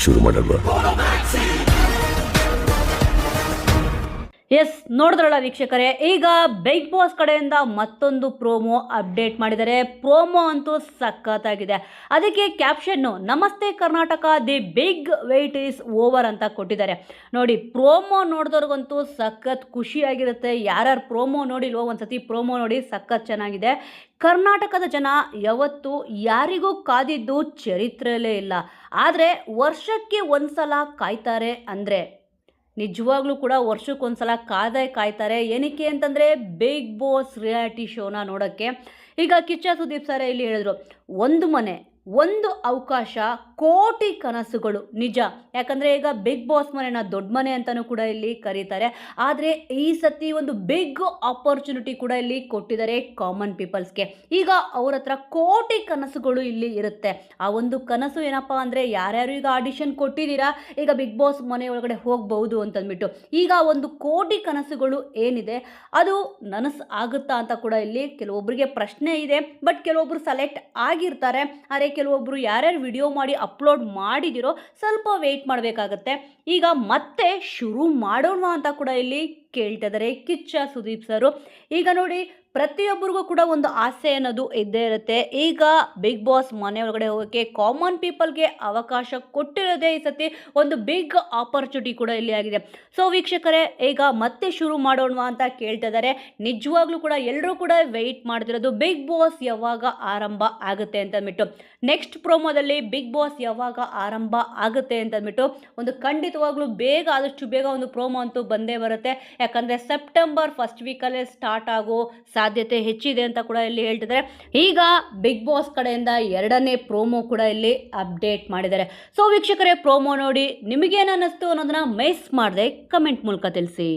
ಶುರು ಮಾಡಲ್ವಾ? ಎಸ್, ನೋಡಿದ್ರಲ್ಲ ವೀಕ್ಷಕರೇ, ಈಗ ಬಿಗ್ ಬಾಸ್ ಕಡೆಯಿಂದ ಮತ್ತೊಂದು ಪ್ರೋಮೋ ಅಪ್ಡೇಟ್ ಮಾಡಿದ್ದಾರೆ. ಪ್ರೋಮೋ ಅಂತೂ ಸಖತ್ತಾಗಿದೆ. ಅದಕ್ಕೆ ಕ್ಯಾಪ್ಷನ್ನು ನಮಸ್ತೆ Karnataka, the big wait is over ಅಂತ ಕೊಟ್ಟಿದ್ದಾರೆ. ನೋಡಿ, ಪ್ರೋಮೋ ನೋಡಿದವ್ರಿಗಂತೂ ಸಖತ್ ಖುಷಿಯಾಗಿರುತ್ತೆ. ಯಾರ್ಯಾರು ಪ್ರೋಮೋ ನೋಡಿಲ್ವೋ ಒಂದ್ಸತಿ ಪ್ರೋಮೋ ನೋಡಿ, ಸಖತ್ ಚೆನ್ನಾಗಿದೆ. ಕರ್ನಾಟಕದ ಜನ ಯಾವತ್ತೂ ಯಾರಿಗೂ ಕಾದಿದ್ದು ಚರಿತ್ರೆಯಲ್ಲೇ ಇಲ್ಲ. ಆದರೆ ವರ್ಷಕ್ಕೆ ಒಂದ್ಸಲ ಕಾಯ್ತಾರೆ ಅಂದರೆ ನಿಜವಾಗ್ಲೂ ಕೂಡ ವರ್ಷಕ್ಕೊಂದ್ಸಲ ಕಾಯ್ತಾರೆ. ಏನಕ್ಕೆ ಅಂತಂದರೆ ಬಿಗ್ ಬಾಸ್ ರಿಯಾಲಿಟಿ ಶೋನ ನೋಡೋಕ್ಕೆ. ಈಗ ಕಿಚ್ಚ ಸುದೀಪ್ ಸರ್ ಇಲ್ಲಿ ಹೇಳಿದ್ರು, ಒಂದು ಮನೆ, ಒಂದು ಅವಕಾಶ, ಕೋಟಿ ಕನಸುಗಳು ನಿಜ. ಯಾಕಂದರೆ ಈಗ ಬಿಗ್ ಬಾಸ್ ಮನೆನ ದೊಡ್ಡ ಮನೆ ಅಂತಲೂ ಕೂಡ ಇಲ್ಲಿ ಕರೀತಾರೆ. ಆದರೆ ಈ ಸತಿ ಒಂದು ಬಿಗ್ ಆಪರ್ಚುನಿಟಿ ಕೂಡ ಇಲ್ಲಿ ಕೊಟ್ಟಿದ್ದಾರೆ ಕಾಮನ್ ಪೀಪಲ್ಸ್ಗೆ. ಈಗ ಅವ್ರ ಹತ್ರ ಕೋಟಿ ಕನಸುಗಳು ಇಲ್ಲಿ ಇರುತ್ತೆ. ಆ ಒಂದು ಕನಸು ಏನಪ್ಪ ಅಂದರೆ, ಯಾರ್ಯಾರು ಈಗ ಆಡಿಷನ್ ಕೊಟ್ಟಿದ್ದೀರಾ, ಈಗ ಬಿಗ್ ಬಾಸ್ ಮನೆ ಒಳಗಡೆ ಹೋಗ್ಬಹುದು ಅಂತಂದ್ಬಿಟ್ಟು, ಈಗ ಒಂದು ಕೋಟಿ ಕನಸುಗಳು ಏನಿದೆ ಅದು ನನಸು ಆಗುತ್ತಾ ಅಂತ ಕೂಡ ಇಲ್ಲಿ ಕೆಲವೊಬ್ಬರಿಗೆ ಪ್ರಶ್ನೆ ಇದೆ. ಬಟ್ ಕೆಲವೊಬ್ಬರು ಸೆಲೆಕ್ಟ್ ಆಗಿರ್ತಾರೆ. ಆದರೆ ಕೆಲವೊಬ್ಬರು ಯಾರ್ಯಾರು ವಿಡಿಯೋ ಮಾಡಿ ಅಪ್ಲೋಡ್ ಮಾಡಿದಿರೋ ಸ್ವಲ್ಪ ವೆಯ್ಟ್ ಮಾಡಬೇಕಾಗತ್ತೆ. ಈಗ ಮತ್ತೆ ಶುರು ಮಾಡೋಣ ಅಂತ ಕೂಡ ಇಲ್ಲಿ ಕೇಳ್ತಿದ್ದಾರೆ ಕಿಚ್ಚ ಸುದೀಪ್ ಸರು. ಈಗ ನೋಡಿ, ಪ್ರತಿಯೊಬ್ಬರಿಗೂ ಕೂಡ ಒಂದು ಆಸೆ ಅನ್ನೋದು ಇದ್ದೇ ಇರುತ್ತೆ. ಈಗ ಬಿಗ್ ಬಾಸ್ ಮನೆ ಒಳಗಡೆ ಹೋಗೋಕ್ಕೆ ಕಾಮನ್ ಪೀಪಲ್ಗೆ ಅವಕಾಶ ಕೊಟ್ಟಿರೋದೇ ಈ ಸತಿ ಒಂದು ಬಿಗ್ ಆಪರ್ಚುನಿಟಿ ಕೂಡ ಇಲ್ಲಿ ಆಗಿದೆ. ಸೊ ವೀಕ್ಷಕರೇ, ಈಗ ಮತ್ತೆ ಶುರು ಮಾಡೋಣ ಅಂತ ಕೇಳ್ತಾ ಇದ್ದಾರೆ. ನಿಜವಾಗ್ಲೂ ಕೂಡ ಎಲ್ಲರೂ ಕೂಡ ವೆಯ್ಟ್ ಮಾಡ್ತಿರೋದು ಬಿಗ್ ಬಾಸ್ ಯಾವಾಗ ಆರಂಭ ಆಗುತ್ತೆ ಅಂತಂದ್ಬಿಟ್ಟು. ನೆಕ್ಸ್ಟ್ ಪ್ರೋಮೋದಲ್ಲಿ ಬಿಗ್ ಬಾಸ್ ಯಾವಾಗ ಆರಂಭ ಆಗುತ್ತೆ ಅಂತಂದ್ಬಿಟ್ಟು ಒಂದು ಖಂಡಿತವಾಗ್ಲೂ ಆದಷ್ಟು ಬೇಗ ಒಂದು ಪ್ರೋಮೋ ಅಂತೂ ಬಂದೇ ಬರುತ್ತೆ. ಯಾಕಂದರೆ ಸೆಪ್ಟೆಂಬರ್ ಫಸ್ಟ್ ವೀಕಲ್ಲೇ ಸ್ಟಾರ್ಟ್ ಆಗೋ ಸಾಧ್ಯತೆ ಹೆಚ್ಚಿದೆ ಅಂತ ಕೂಡ ಇಲ್ಲಿ ಹೇಳ್ತಿದ್ದಾರೆ. ಈಗ ಬಿಗ್ ಬಾಸ್ ಕಡೆಯಿಂದ 2ನೇ ಪ್ರೋಮೋ ಕೂಡ ಇಲ್ಲಿ ಅಪ್ಡೇಟ್ ಮಾಡಿದ್ದಾರೆ. ಸೊ ವೀಕ್ಷಕರೇ, ಪ್ರೋಮೋ ನೋಡಿ ನಿಮಗೇನು ಅನ್ನಿಸ್ತು ಅನ್ನೋದನ್ನ ಮಿಸ್ ಮಾಡದೆ ಕಮೆಂಟ್ ಮೂಲಕ ತಿಳಿಸಿ.